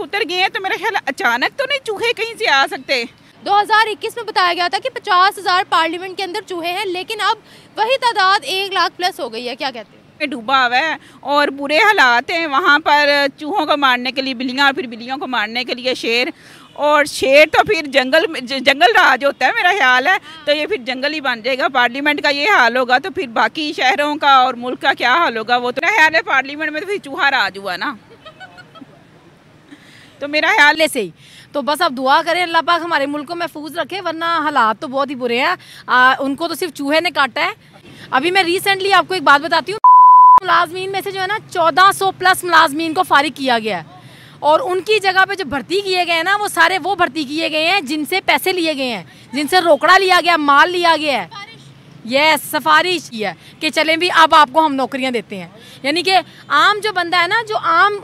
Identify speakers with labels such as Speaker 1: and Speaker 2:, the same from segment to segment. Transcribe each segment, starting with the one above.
Speaker 1: उतर गए हैं तो मेरा ख्याल अचानक तो नहीं चूहे कहीं से आ सकते।
Speaker 2: 2021 में बताया गया था कि 50,000 पार्लियामेंट के अंदर चूहे हैं, लेकिन अब वही तादाद 1 लाख प्लस हो गई है। क्या कहते हैं?
Speaker 1: डूबा हुआ है और बुरे हालात हैं वहाँ पर, चूहों को मारने के लिए बिल्लियाँ और फिर बिल्लियों को मारने के लिए शेर, और शेर तो फिर जंगल राज होता है मेरा ख्याल है, तो ये फिर जंगल ही बन जाएगा। पार्लियामेंट का ये हाल होगा तो फिर बाकी शहरों का और मुल्क का क्या हाल होगा? वो तो मेरा ख्याल है पार्लियामेंट में तो फिर चूहा राज हुआ ना। तो मेरा ख्याल
Speaker 2: से ही तो बस अब दुआ करें अल्लाह पाक हमारे मुल्क को महफूज रखे, वरना हालात तो बहुत ही बुरे हैं। उनको तो सिर्फ चूहे ने काटा है। अभी मैं रिसेंटली आपको एक बात बताती हूँ, मुलाजमीन में से जो है ना 1400 प्लस मुलाजमीन को फारिग किया गया है, और उनकी जगह पे जो भर्ती किए गए हैं ना, वो सारे वो भर्ती किए गए हैं जिनसे पैसे लिए गए हैं, जिनसे रोकड़ा लिया गया, माल लिया गया है। यस, सिफारिश की है कि चलें भी अब आपको हम नौकरियां देते हैं। यानी कि आम जो बंदा है ना, जो आम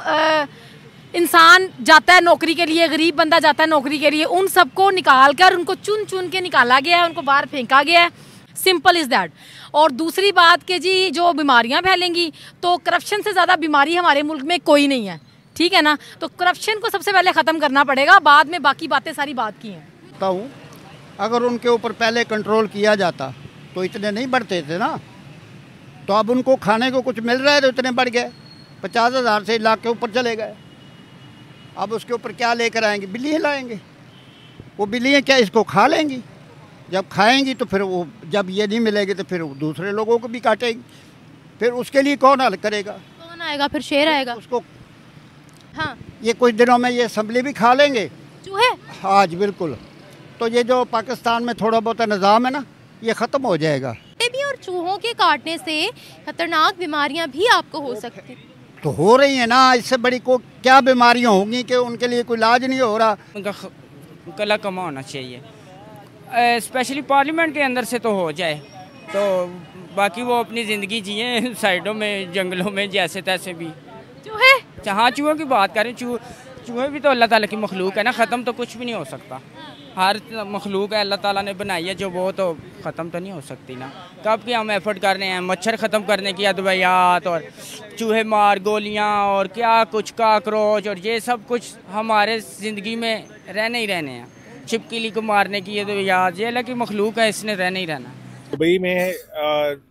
Speaker 2: इंसान जाता है नौकरी के लिए, गरीब बंदा जाता है नौकरी के लिए, उन सबको निकाल कर उनको चुन चुन के निकाला गया है, उनको बाहर फेंका गया है। Simple is that. और दूसरी बात कि जी जो बीमारियां फैलेंगी, तो करप्शन से ज़्यादा बीमारी हमारे मुल्क में कोई नहीं है, ठीक है ना। तो करप्शन को सबसे पहले ख़त्म करना पड़ेगा, बाद में बाकी बातें सारी बात की हैं।
Speaker 3: अगर उनके ऊपर पहले कंट्रोल किया जाता तो इतने नहीं बढ़ते थे ना। तो अब उनको खाने को कुछ मिल रहा है तो इतने बढ़ गए, 50,000 से 1 लाख के ऊपर चले गए। अब उसके ऊपर क्या लेकर आएंगे? बिल्लियाँ लाएंगे। वो बिल्लियाँ क्या इसको खा लेंगी? जब खाएंगी तो फिर वो, जब ये नहीं मिलेगी तो फिर दूसरे लोगों को भी काटेंगी। फिर उसके लिए कौन हल करेगा?
Speaker 2: कौन आएगा? फिर शेर आएगा
Speaker 3: उसको।
Speaker 2: हाँ,
Speaker 3: ये कुछ दिनों में ये असम्बली भी खा लेंगे
Speaker 2: चूहे।
Speaker 3: आज बिल्कुल। तो ये जो पाकिस्तान में थोड़ा बहुत निज़ाम है ना, ये ख़त्म हो जाएगा।
Speaker 2: भी और चूहों के काटने से खतरनाक बीमारियां भी आपको हो सकती हैं।
Speaker 3: तो हो रही है ना, इससे बड़ी को क्या बीमारियां होंगी कि उनके लिए कोई इलाज नहीं हो रहा।
Speaker 4: उनका गला कमा होना चाहिए, स्पेशली पार्लियामेंट के अंदर से तो हो जाए, तो बाकी वो अपनी ज़िंदगी जिए साइडों में, जंगलों में, जैसे तैसे भी।
Speaker 2: चूहे,
Speaker 4: हाँ, चूहों की बात करें, चूहे भी तो अल्लाह ताला की मखलूक है ना, ख़त्म तो कुछ भी नहीं हो सकता। हर मखलूक है अल्लाह ताला ने बनाई है जो, वो तो ख़त्म तो नहीं हो सकती ना। कब के हम एफर्ट कर रहे हैं मच्छर ख़त्म करने की अदवियात, और चूहे मार गोलियां, और क्या कुछ काकरोच, और ये सब कुछ हमारे ज़िंदगी में रहने ही रहने हैं। छिपकली को मारने की अदवियात, ये अल्लाह की मखलूक है, इसने रहने ही रहना।
Speaker 5: दुबई में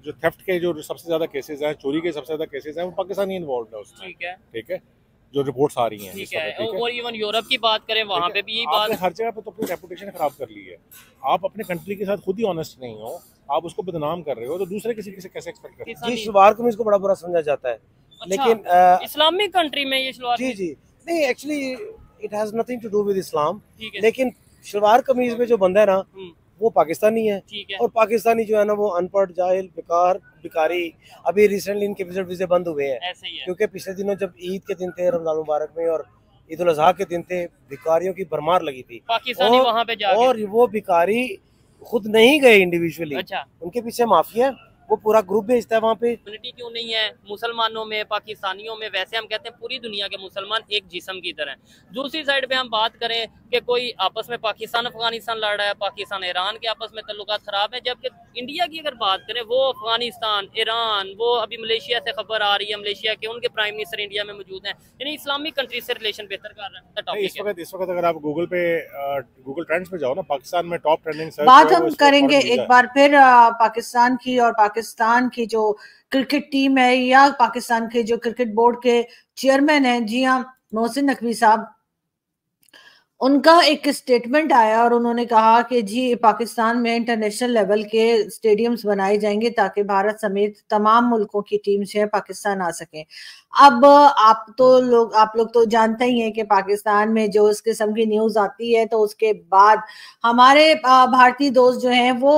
Speaker 5: जो थेफ्ट के जो सबसे ज़्यादा केसेस हैं, चोरी के सबसे ज़्यादा केसेस हैं, वो पाकिस्तानी इन्वॉल्व है उसमें। ठीक है, जो रिपोर्ट्स आ रही हैं।
Speaker 6: ठीक है। और इवन यूरोप की बात करें, वहाँ पे भी यही बात।
Speaker 5: हर जगह पे तो अपनी रेपुटेशन खराब कर ली है। आप अपने कंट्री के साथ खुद ही ऑनेस्ट नहीं हो, आप उसको बदनाम कर रहे हो, तो दूसरे किसी से कैसे एक्सपेक्ट करते हैं?
Speaker 7: जी, शलवार कमीज को बड़ा बुरा समझा जाता है।
Speaker 6: अच्छा,
Speaker 7: लेकिन
Speaker 6: इस्लामिक कंट्री में ये शलवार,
Speaker 7: जी नहीं, actually it has nothing to do with Islam.
Speaker 6: लेकिन
Speaker 7: शलवार कमीज में जो बंदा है ना, वो पाकिस्तानी है। और पाकिस्तानी जो है ना, वो अनपढ़, जाहिल, बेकार, भिखारी। अभी रिसेंटली इनके वीजे बंद हुए हैं, क्योंकि पिछले दिनों जब ईद के दिन थे, रमजान मुबारक में, और ईद उल अजहा के दिन थे, भिखारियों की भरमार लगी थी
Speaker 6: पाकिस्तानी वहाँ पे जाके।
Speaker 7: और वो भिखारी खुद नहीं गए इंडिविजुअली।
Speaker 6: अच्छा,
Speaker 7: उनके पीछे माफिया, वो पूरा ग्रुप भेजता है वहाँ पे।
Speaker 6: यूनिटी क्यों नहीं है मुसलमानों में, पाकिस्तानियों में? वैसे हम कहते हैं पूरी दुनिया के मुसलमान एक जिस्म की तरह हैं। दूसरी साइड पे हम बात करें कि कोई आपस में पाकिस्तान अफगानिस्तान लड़ रहा है, पाकिस्तान ईरान के आपस में तल्लुकात खराब है, जबकि इंडिया की अगर बात करें, वो अफगानिस्तान, ईरान, वो अभी मलेशिया से खबर आ रही है, मलेशिया के उनके प्राइम मिनिस्टर इंडिया में मौजूद हैं, यानी इस्लामिक कंट्री से रिलेशन बेहतर कर रहे हैं।
Speaker 5: इस वक्त अगर आप गूगल ट्रेंड्स पे जाओ ना, पाकिस्तान में टॉप ट्रेंडिंग
Speaker 8: बात हम करेंगे एक बार फिर पाकिस्तान की, और पाकिस्तान की जो क्रिकेट टीम है, या पाकिस्तान के जो क्रिकेट बोर्ड के चेयरमैन हैं, जी हाँ, मोहसिन नकवी साहब, उनका एक स्टेटमेंट आया और उन्होंने कहा कि जी पाकिस्तान में इंटरनेशनल लेवल के स्टेडियम्स बनाए जाएंगे ताकि भारत समेत तमाम मुल्कों की टीम से पाकिस्तान आ सके। अब आप लोग तो जानते ही हैं कि पाकिस्तान में जो इस किस्म की न्यूज आती है तो उसके बाद हमारे भारतीय दोस्त जो हैं वो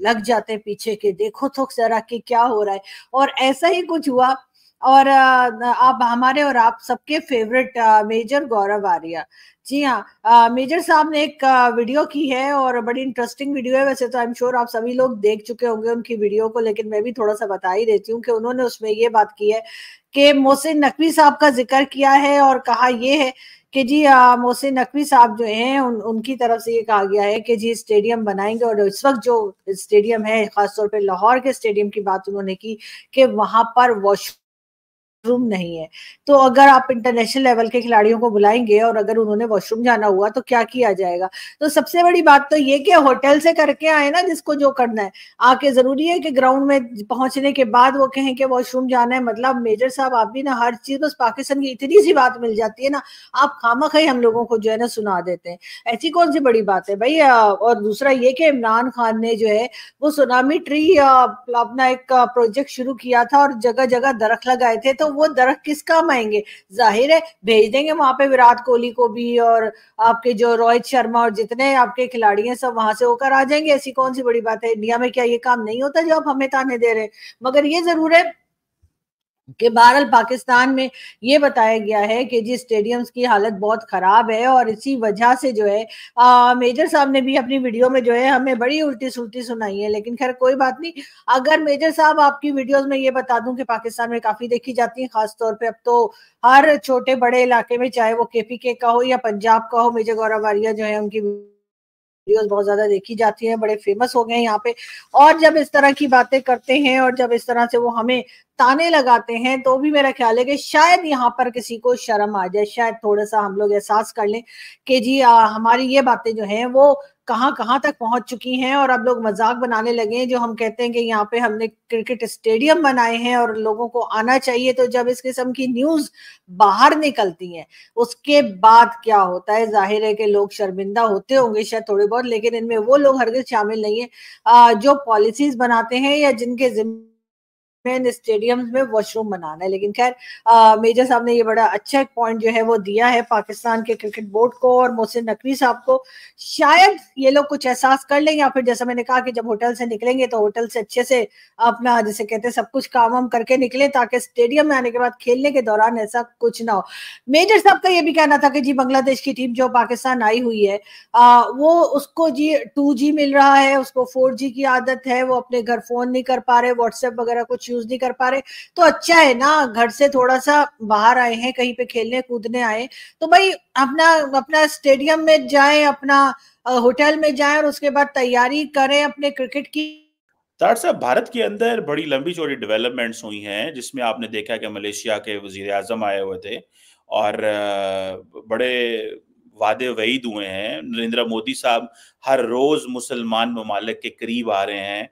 Speaker 8: लग जाते हैं पीछे के, देखो तो जरा कि क्या हो रहा है। और ऐसा ही कुछ हुआ। और अब हमारे और आप सबके फेवरेट मेजर गौरव आर्या, जी हाँ, मेजर साहब ने एक वीडियो की है और बड़ी इंटरेस्टिंग वीडियो है। वैसे तो आई एम श्योर आप सभी लोग देख चुके होंगे उनकी वीडियो को, लेकिन मैं भी थोड़ा सा बता ही देती हूँ कि उन्होंने उसमें ये बात की है कि मोहसिन नकवी साहब का जिक्र किया है और कहा ये है कि जी मोहसिन नकवी साहब जो हैं उनकी तरफ से ये कहा गया है कि जी स्टेडियम बनाएंगे। और इस वक्त जो स्टेडियम है, खासतौर पर लाहौर के स्टेडियम की बात उन्होंने की कि वहां पर वॉश वॉशरूम नहीं है। तो अगर आप इंटरनेशनल लेवल के खिलाड़ियों को बुलाएंगे और अगर उन्होंने वॉशरूम जाना हुआ तो क्या किया जाएगा? तो सबसे बड़ी बात तो ये कि होटल से करके आए ना, जिसको जो करना है आके, जरूरी है कि ग्राउंड में पहुंचने के बाद वो कहें कि वॉशरूम जाना है। मतलब मेजर साहब आप भी ना हर चीज, बस पाकिस्तान की इतनी सी बात मिल जाती है ना, आप खामखा ही हम लोगों को जो है ना सुना देते हैं। ऐसी कौन सी बड़ी बात है भाई? और दूसरा ये कि इमरान खान ने जो है वो सुनामी ट्री अपना एक प्रोजेक्ट शुरू किया था और जगह जगह दरख्त लगाए थे, तो वो दरख्त किस काम आएंगे? जाहिर है भेज देंगे वहां पे विराट कोहली को भी, और आपके जो रोहित शर्मा और जितने आपके खिलाड़ी हैं सब वहां से होकर आ जाएंगे। ऐसी कौन सी बड़ी बात है? इंडिया में क्या ये काम नहीं होता जो आप हमें ताने दे रहे हैं? मगर ये जरूर है कि बहरहाल पाकिस्तान में ये बताया गया है कि जी स्टेडियम्स की हालत बहुत खराब है, और इसी वजह से जो है मेजर साहब ने भी अपनी वीडियो में जो है हमें बड़ी उल्टी सुल्टी सुनाई है। लेकिन खैर कोई बात नहीं। अगर मेजर साहब आपकी वीडियोस में ये बता दूं कि पाकिस्तान में काफी देखी जाती है, खासतौर पे अब तो हर छोटे बड़े इलाके में, चाहे वो KPK का हो या पंजाब का हो, मेजर गौरव वारिया जो है उनकी वीडियोस बहुत ज्यादा देखी जाती हैं, बड़े फेमस हो गए यहाँ पे। और जब इस तरह की बातें करते हैं और जब इस तरह से वो हमें ताने लगाते हैं, तो भी मेरा ख्याल है कि शायद यहाँ पर किसी को शर्म आ जाए, शायद थोड़ा सा हम लोग एहसास कर लें कि जी हमारी ये बातें जो हैं वो कहाँ कहाँ तक पहुंच चुकी हैं। और अब लोग मजाक बनाने लगे हैं, जो हम कहते हैं कि यहाँ पे हमने क्रिकेट स्टेडियम बनाए हैं और लोगों को आना चाहिए। तो जब इस किस्म की न्यूज बाहर निकलती हैं उसके बाद क्या होता है? जाहिर है कि लोग शर्मिंदा होते होंगे शायद थोड़े बहुत, लेकिन इनमें वो लोग हरगिज शामिल नहीं है जो पॉलिसीज बनाते हैं या जिनके स्टेडियम में वॉशरूम बनाना है। लेकिन खैर मेजर साहब ने ये बड़ा अच्छा एक पॉइंट जो है वो दिया है पाकिस्तान के क्रिकेट बोर्ड को और मोहसिन नकवी साहब को। शायद ये लोग कुछ एहसास कर लेंगे, या फिर जैसा मैंने कहा कि जब होटल से निकलेंगे तो होटल से अच्छे से अपना, जैसे कहते हैं, सब कुछ काम वाम करके निकले, ताकि स्टेडियम में आने के बाद खेलने के दौरान ऐसा कुछ ना हो। मेजर साहब का ये भी कहना था कि जी बांग्लादेश की टीम जो पाकिस्तान आई हुई है वो उसको जी 2G मिल रहा है, उसको 4G की आदत है, वो अपने घर फोन नहीं कर पा रहे, व्हाट्सएप वगैरह कुछ यूज नहीं कर पा रहे। तो अच्छा है ना, घर से थोड़ा सा बाहर आए हैं, कहीं पे खेलने कूदने आए, तो भाई अपना अपना स्टेडियम में जाएं, अपना होटल में जाएं और उसके बाद तैयारी करें अपने क्रिकेट की।
Speaker 9: तार साहब, भारत के अंदर बड़ी लंबी चौड़ी डेवलपमेंट्स हुई हैं, जिसमें आपने देखा कि मलेशिया के वजीर आजम आए हुए थे और बड़े वादे वईद हुए हैं। नरेंद्र मोदी साहब हर रोज मुसलमान ममालिक के करीब आ रहे हैं।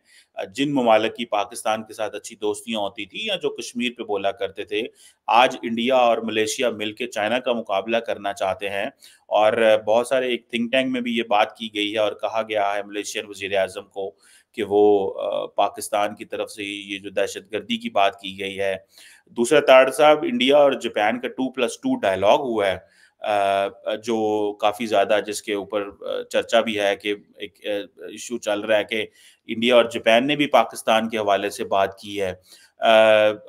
Speaker 9: जिन ममालिक की पाकिस्तान के साथ अच्छी दोस्तियां होती थी या जो कश्मीर पे बोला करते थे, आज इंडिया और मलेशिया मिलकर चाइना का मुकाबला करना चाहते हैं। और बहुत सारे एक थिंक टैंक में भी ये बात की गई है और कहा गया है मलेशियन वजीर आजम को कि वो पाकिस्तान की तरफ से ये जो दहशतगर्दी की बात की गई है। दूसरा ताड़ साहब, इंडिया और जापान का 2+2 डायलॉग हुआ है जो काफ़ी ज़्यादा, जिसके ऊपर चर्चा भी है कि एक इशू चल रहा है कि इंडिया और जापान ने भी पाकिस्तान के हवाले से बात की है।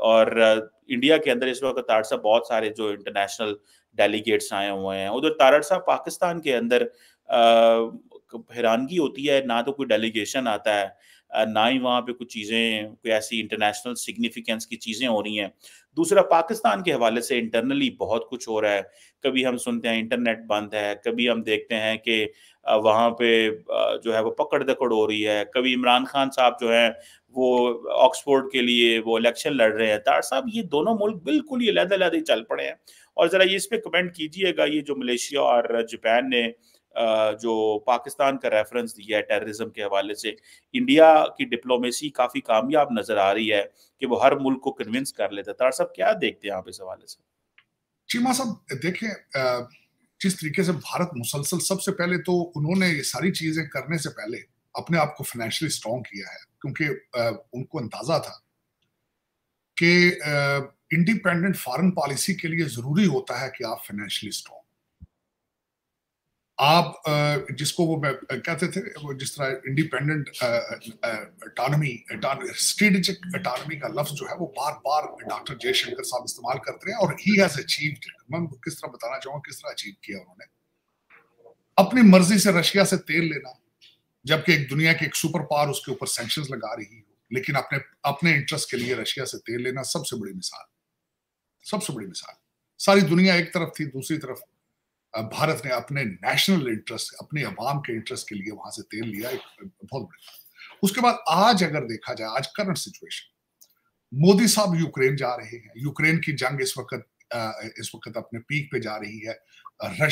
Speaker 9: और इंडिया के अंदर इस वक्त ताड़ साहब बहुत सारे जो इंटरनेशनल डेलीगेट्स आए हुए हैं। उधर ताड़ साहब पाकिस्तान के अंदर हैरानगी होती है, ना तो कोई डेलीगेशन आता है, ना ही वहाँ पे कुछ चीज़ें, कोई ऐसी इंटरनेशनल सिग्निफिकेंस की चीज़ें हो रही हैं। दूसरा, पाकिस्तान के हवाले से इंटरनली बहुत कुछ हो रहा है। कभी हम सुनते हैं इंटरनेट बंद है, कभी हम देखते हैं कि वहाँ पे जो है वो पकड़ दकड़ हो रही है, कभी इमरान खान साहब जो है वो ऑक्सफोर्ड के लिए वो इलेक्शन लड़ रहे हैं। तार साहब, ये दोनों मुल्क बिल्कुल ही अलग-अलग चल पड़े हैं। और ज़रा ये इस पे कमेंट कीजिएगा, ये जो मलेशिया और जापान ने जो पाकिस्तान का रेफरेंस दिया है टेररिज्म के हवाले से, इंडिया की डिप्लोमेसी काफ़ी कामयाब नज़र आ रही है कि वो हर मुल्क को कन्विंस कर लेता है। तार साहब, क्या देखते हैं आप इस हवाले से?
Speaker 10: चीमा साहब, देखें, जिस तरीके से भारत मुसलसल, सबसे पहले तो उन्होंने ये सारी चीजें करने से पहले अपने आप को फाइनेंशियली स्ट्रॉन्ग किया है, क्योंकि उनको अंदाजा था कि इंडिपेंडेंट फॉरेन पॉलिसी के लिए जरूरी होता है कि आप फाइनेंशियली स्ट्रॉन्ग, आप जिसको वो कहते थे, वो जिस तरह इंडिपेंडेंट ऑटोनॉमी, स्ट्रेटेजिक ऑटोनॉमी का लफ्ज जो है वो बार बार डॉक्टर जयशंकर साहब इस्तेमाल करते हैं, और ही हैज अचीव्ड इट। मैं किस तरह बताना चाहूंगा किस तरह अचीव किया उन्होंने। अपनी मर्जी से रशिया से तेल लेना, जबकि एक दुनिया की एक सुपर पावर उसके ऊपर सैंक्शंस लगा रही हो, लेकिन अपने इंटरेस्ट के लिए रशिया से तेल लेना सबसे बड़ी मिसाल, सबसे बड़ी मिसाल। सारी दुनिया एक तरफ थी, दूसरी तरफ भारत ने अपने नेशनल इंटरेस्ट, अपने अवाम के इंटरेस्ट के लिए वहां से तेल लिया, एक बहुत बड़ी बात। उसके बाद आज अगर देखा जाए, आज करंट सिचुएशन, मोदी साहब यूक्रेन जा रहे हैं, यूक्रेन की जंग इस वक्त अपने पीक पे जा रही है।